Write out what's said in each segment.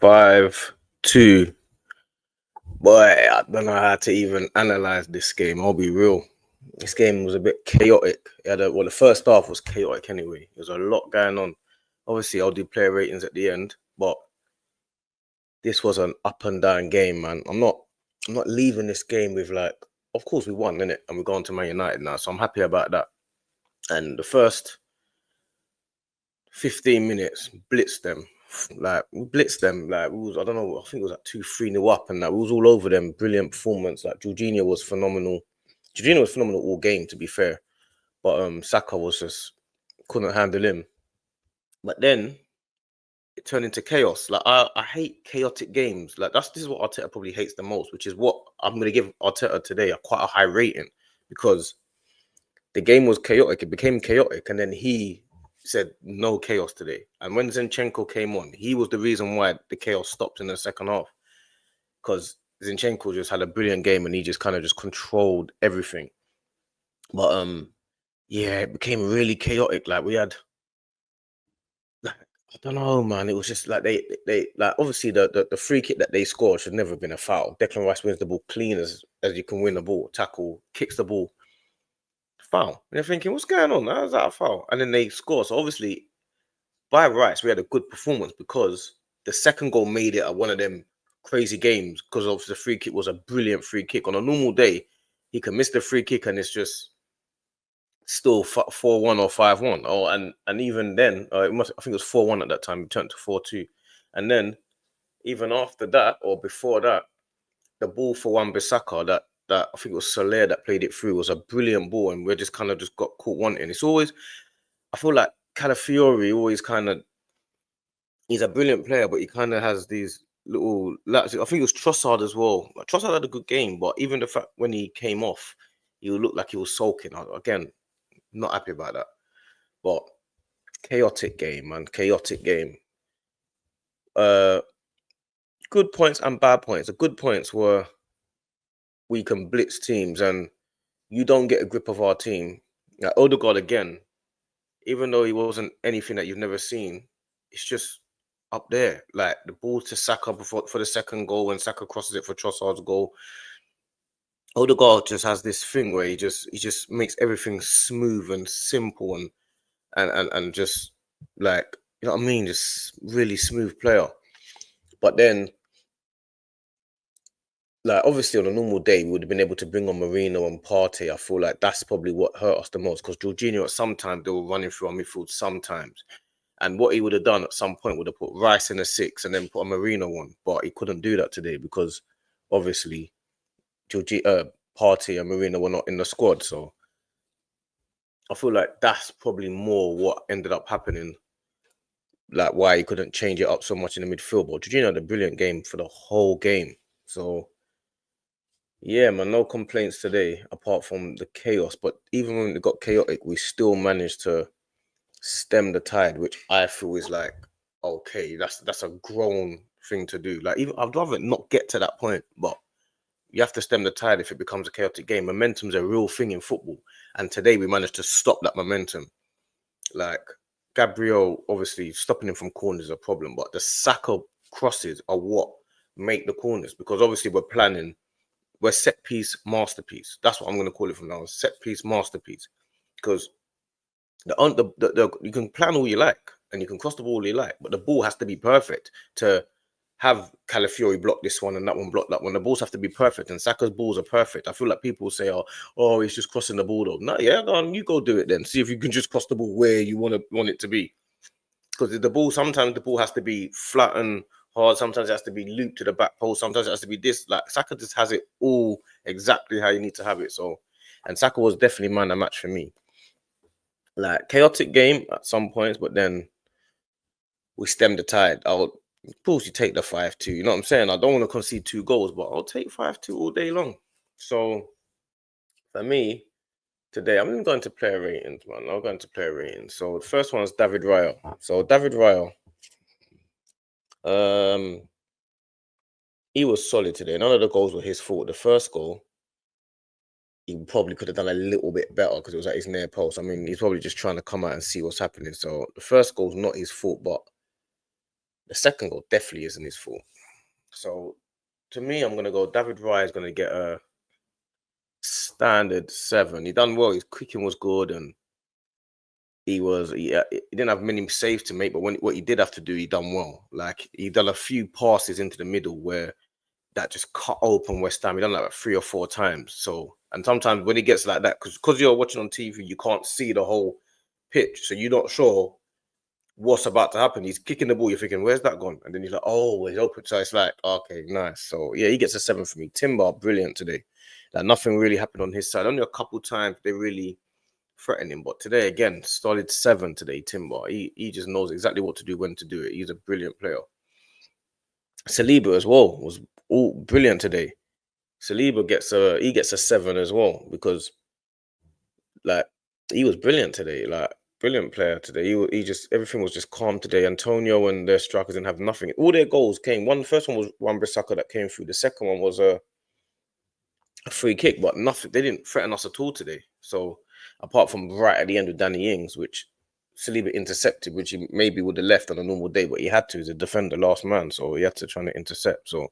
5-2. Boy, I don't know how to even analyze this game. I'll be real. This game was a bit chaotic. The first half was chaotic anyway. There's a lot going on. Obviously, I'll do player ratings at the end, but this was an up and down game, man. I'm not leaving this game with like, of course we won, innit? And we're going to Man United now, so I'm happy about that. And the first 15 minutes, blitzed them. Like we blitzed them. Like we was, I don't know, I think it was like 2-3 nil up, and that we was all over them. Brilliant performance. Like Jorginho was phenomenal. Jorginho was phenomenal all game, to be fair. But Saka was just couldn't handle him. But then it turned into chaos. Like I hate chaotic games. Like this is what Arteta probably hates the most, which is what I'm gonna give Arteta today quite a high rating, because the game was chaotic. It became chaotic, and then he said no chaos today. And when Zinchenko came on, he was the reason why the chaos stopped in the second half, because Zinchenko just had a brilliant game and he just kind of just controlled everything. But yeah, it became really chaotic. Like we had, like, I don't know, man. It was just like they like obviously the free kick that they scored should never have been a foul. Declan Rice wins the ball clean as you can win the ball, tackle, kicks the ball, foul. And you're thinking, what's going on? How's that a foul? And then they score. So obviously, by rights, we had a good performance, because the second goal made it one of them crazy games, because of the free kick was a brilliant free kick. On a normal day, he can miss the free kick and it's just still 4-1 or 5-1. Oh, and even then, I think it was 4-1 at that time. It turned to 4-2, and then even after that or before that, the ball for Wan-Bissaka that I think it was Soler that played it through was a brilliant ball, and we just kind of just got caught wanting. It's always, I feel like Calafiori always kind of, he's a brilliant player, but he kind of has these little lapses. I think it was Trossard as well. Trossard had a good game, but even the fact when he came off, he looked like he was sulking. Again, not happy about that. But chaotic game, man. Chaotic game. Uh, Good points and bad points. The good points were we can blitz teams and you don't get a grip of our team. Like Odegaard again, even though he wasn't anything that you've never seen, it's just up there. Like the ball to Saka for the second goal, when Saka crosses it for Trossard's goal. Odegaard just has this thing where he just makes everything smooth and simple and just, like, you know what I mean, just really smooth player. But then, like, obviously on a normal day, we would have been able to bring on Marino and Partey. I feel like that's probably what hurt us the most, because Jorginho at some time they were running through our midfield sometimes. And what he would have done at some point would have put Rice in a 6 and then put a Marino on. But he couldn't do that today because obviously Partey and Marino were not in the squad. So I feel like that's probably more what ended up happening, like why he couldn't change it up so much in the midfield. But Jorginho had a brilliant game for the whole game. So yeah, man, no complaints today apart from the chaos. But even when it got chaotic, we still managed to stem the tide, which I feel is like, okay, that's a grown thing to do. Like, even I'd rather not get to that point, but you have to stem the tide if it becomes a chaotic game. Momentum's a real thing in football, and today we managed to stop that momentum. Like Gabriel, obviously stopping him from corners is a problem, but the Saka crosses are what make the corners, because obviously we're set piece masterpiece. That's what I'm going to call it from now. Set piece masterpiece, because you can plan all you like and you can cross the ball all you like, but the ball has to be perfect to have Calafiori block this one and that one block that one. The balls have to be perfect, and Saka's balls are perfect. I feel like people say, "Oh, he's just crossing the ball." Though, no, yeah, go on, you go do it then. See if you can just cross the ball where you want it to be. Because the ball, sometimes the ball has to be flat and hard. Sometimes it has to be looped to the back post. Sometimes it has to be this. Like Saka just has it all exactly how you need to have it. So, and Saka was definitely man of the match for me. Like chaotic game at some points, but then we stemmed the tide. Of course, you take the 5-2. You know what I'm saying? I don't want to concede 2 goals, but I'll take 5-2 all day long. So for me today, I'm even going to player ratings, man. I'm going to player ratings. So the first one is David Raya. So David Raya, um, he was solid today. None of the goals were his fault. The first goal, he probably could have done a little bit better because it was at his near post. I mean, he's probably just trying to come out and see what's happening. So the first goal's not his fault, but The second goal definitely isn't his fault. So to me, I'm gonna go. David Raya is gonna get a standard 7. He done well. His kicking was good, and he didn't have many saves to make. But what he did have to do, he done well. Like he done a few passes into the middle where that just cut open West Ham. He done that like 3 or 4 times. So, and sometimes when he gets like that, because you're watching on TV, you can't see the whole pitch, so you're not sure what's about to happen. He's kicking the ball, you're thinking, where's that gone? And then he's like, oh, he's open. So it's like, okay, nice. So yeah, he gets a 7 for me. Timber, brilliant today. Like nothing really happened on his side. Only a couple times they really threatened him. But today, again, solid 7 today, Timber. He just knows exactly what to do, when to do it. He's a brilliant player. Saliba as well was all brilliant today. Saliba gets a 7 as well, because like he was brilliant today. Like brilliant player today. He just, everything was just calm today. Antonio and their strikers didn't have nothing. All their goals came. The first one was Wan-Bissaka that came through. The second one was a free kick, but nothing. They didn't threaten us at all today. So apart from right at the end with Danny Ings, which Saliba intercepted, which he maybe would have left on a normal day, but he had to. He's a defender, last man, so he had to try to intercept. So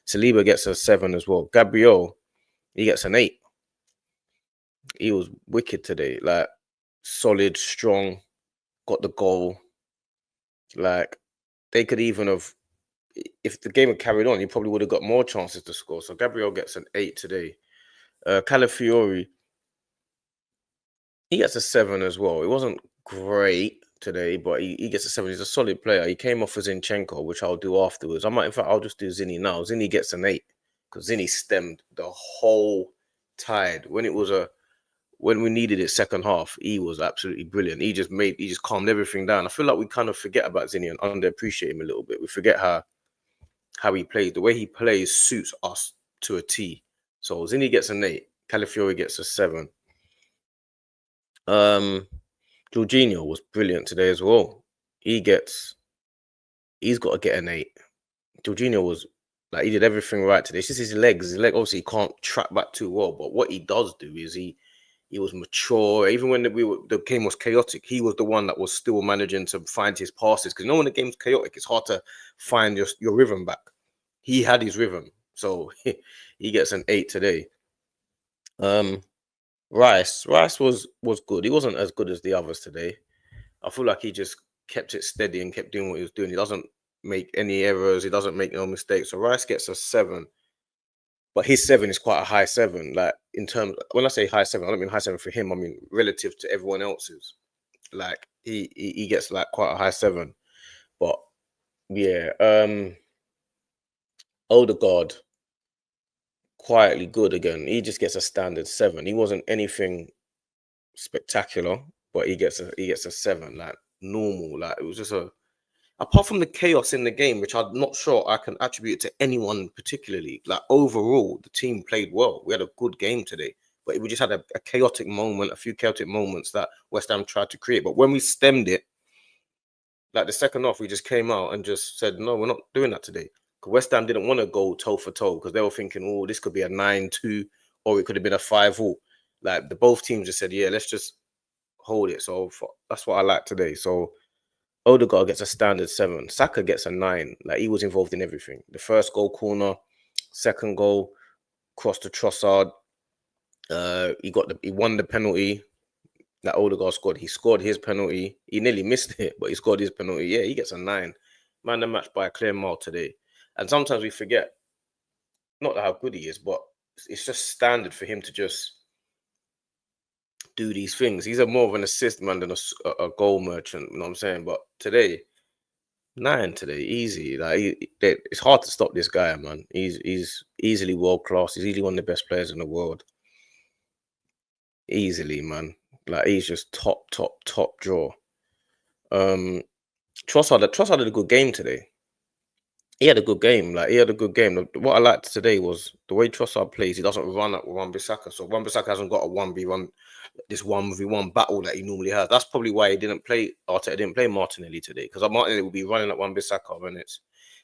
Saliba gets a 7 as well. Gabriel, he gets an 8. He was wicked today. Like solid, strong, got the goal. Like they could even have, if the game had carried on, he probably would have got more chances to score. So Gabriel gets an 8 today. Calafiori, he gets a 7 as well. It wasn't great today, but he gets a 7. He's a solid player. He came off for Zinchenko, which I'll do afterwards. In fact, I'll just do Zinni now. Zinni gets an 8 because Zinni stemmed the whole tide. When we needed it second half, he was absolutely brilliant. He just calmed everything down. I feel like we kind of forget about Zinni and underappreciate him a little bit. We forget how he plays. The way he plays suits us to a T. So Zinni gets an 8. Calafiori gets a 7. Jorginho was brilliant today as well. He's got to get an 8. Jorginho was like, he did everything right today. It's just his legs. His leg obviously he can't track back too well, but what he does do is he was mature. Even when the game was chaotic, he was the one that was still managing to find his passes. Because when the game's chaotic, it's hard to find your rhythm back. He had his rhythm, so he gets an 8 today. Rice was good. He wasn't as good as the others today. I feel like he just kept it steady and kept doing what he was doing. He doesn't make any errors. He doesn't make no mistakes. So Rice gets a 7. But his 7 is quite a high 7. Like in terms, when I say high 7, I don't mean high 7 for him. I mean relative to everyone else's. Like he gets like quite a high 7. But yeah, Odegaard, quietly good again. He just gets a standard 7. He wasn't anything spectacular, but he gets a 7. Like normal. Like it was just apart from the chaos in the game, which I'm not sure I can attribute to anyone particularly. Like overall, the team played well. We had a good game today, but we just had a chaotic moment, a few chaotic moments that West Ham tried to create. But when we stemmed it, like the second half, we just came out and just said, no, we're not doing that today. Because West Ham didn't want to go toe for toe because they were thinking, oh, this could be a 9-2 or it could have been a 5-all. Like both teams just said, yeah, let's just hold it. So that's what I like today. So Odegaard gets a standard 7. Saka gets a 9. Like he was involved in everything. The first goal corner, second goal, cross to Trossard. He won the penalty that Odegaard scored. He scored his penalty. He nearly missed it, but he scored his penalty. Yeah, he gets a 9. Man the match by a clear mile today. And sometimes we forget, not how good he is, but it's just standard for him to just do these things. He's more of an assist man than a goal merchant, you know what I'm saying? But today, 9 today, easy. Like it's hard to stop this guy, man. He's easily world class. He's easily one of the best players in the world. Easily, man. Like he's just top draw. Trossard had a good game today. He had a good game. Like he had a good game. What I liked today was the way Trossard plays. He doesn't run at Wan-Bissaka. So Wan-Bissaka hasn't got a 1v1, this 1v1 battle that he normally has. That's probably why Arteta didn't play Martinelli today, because Martinelli will be running at Wan-Bissaka and it's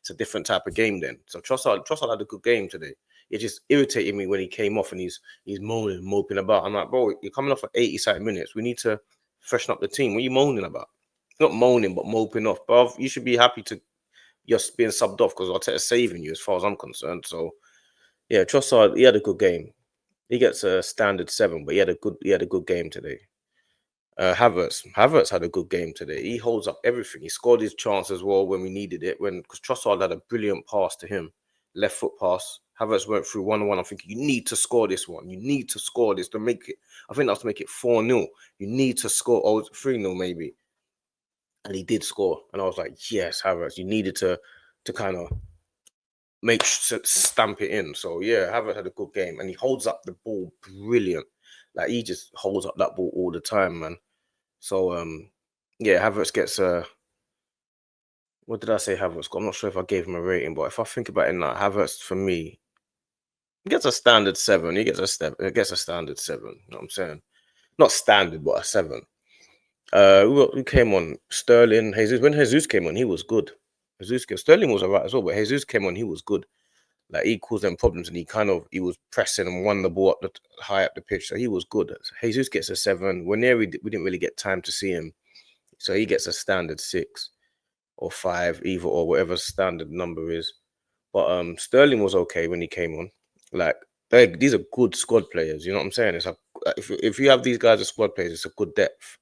a different type of game then. So Trossard had a good game today. It just irritated me when he came off and he's moaning, moping about. I'm like, bro, you're coming off at 80 minutes. We need to freshen up the team. What are you moaning about? Not moaning, but moping off. Bro, you should be happy to you're being subbed off because Arteta's saving you, as far as I'm concerned. So yeah, Trossard, he had a good game. He gets a standard 7, but he had a good game today. Havertz had a good game today. He holds up everything. He scored his chance as well when we needed it. Because Trossard had a brilliant pass to him, left foot pass. Havertz went through 1-1. I'm thinking, you need to score this one. You need to score this to make it. I think that's to make it 4-0. You need to score. Oh, 3-0 maybe. And he did score. And I was like, yes, Havertz, you needed to kind of stamp it in. So yeah, Havertz had a good game, and he holds up the ball brilliant. Like, he just holds up that ball all the time, man. So yeah, Havertz gets what did I say Havertz got? I'm not sure if I gave him a rating, but if I think about it now, Havertz for me, he gets a standard 7. He gets a standard 7. You know what I'm saying? Not standard, but a 7. Who came on? Sterling, Jesus. When Jesus came on, he was good. Sterling was alright as well, but Jesus came on, he was good. Like, he caused them problems, and he was pressing and won the ball up high up the pitch, so he was good. Jesus gets a 7. We didn't really get time to see him, so he gets a standard 6 or 5, either or, whatever standard number is. But Sterling was okay when he came on. Like, these are good squad players. You know what I'm saying? It's like, if you have these guys as squad players, it's a good depth.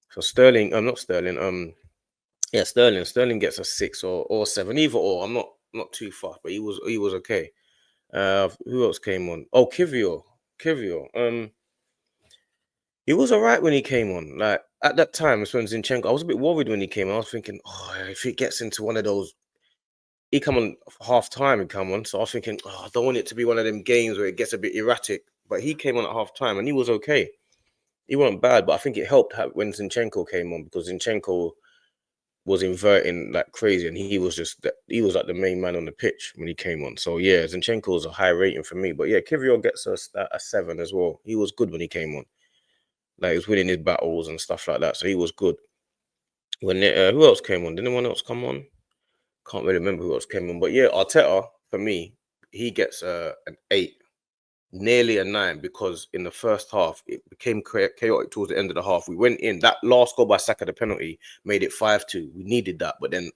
So Sterling, not Sterling, yeah, Sterling gets a 6 or 7, either or. I'm not too far, but he was okay. Who else came on? Oh, Kivior. He was alright when he came on. Like, at that time, when Zinchenko, I was a bit worried when he came on. I was thinking, oh, if it gets into one of those, he come on half time and come on. So I was thinking, oh, I don't want it to be one of them games where it gets a bit erratic. But he came on at half time and he was okay. He wasn't bad, but I think it helped when Zinchenko came on, because Zinchenko was inverting like crazy, and he was like the main man on the pitch when he came on. So yeah, Zinchenko was a high rating for me. But yeah, Kivior gets a 7 as well. He was good when he came on. Like, he was winning his battles and stuff like that. So he was good. When who else came on? Did anyone else come on? Can't really remember who else came on. But yeah, Arteta, for me, he gets an 8, nearly a 9, because in the first half, it became chaotic towards the end of the half. We went in. That last goal by Saka, the penalty, made it 5-2. We needed that. But then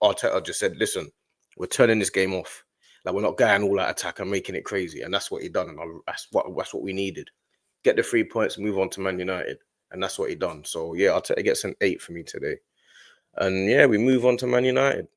Arteta just said, listen, we're turning this game off. Like, we're not going all out attack and making it crazy. And that's what he done. And that's what we needed. Get the 3 points, move on to Man United. And that's what he done. So yeah, Arteta gets an 8 for me today. And yeah, we move on to Man United.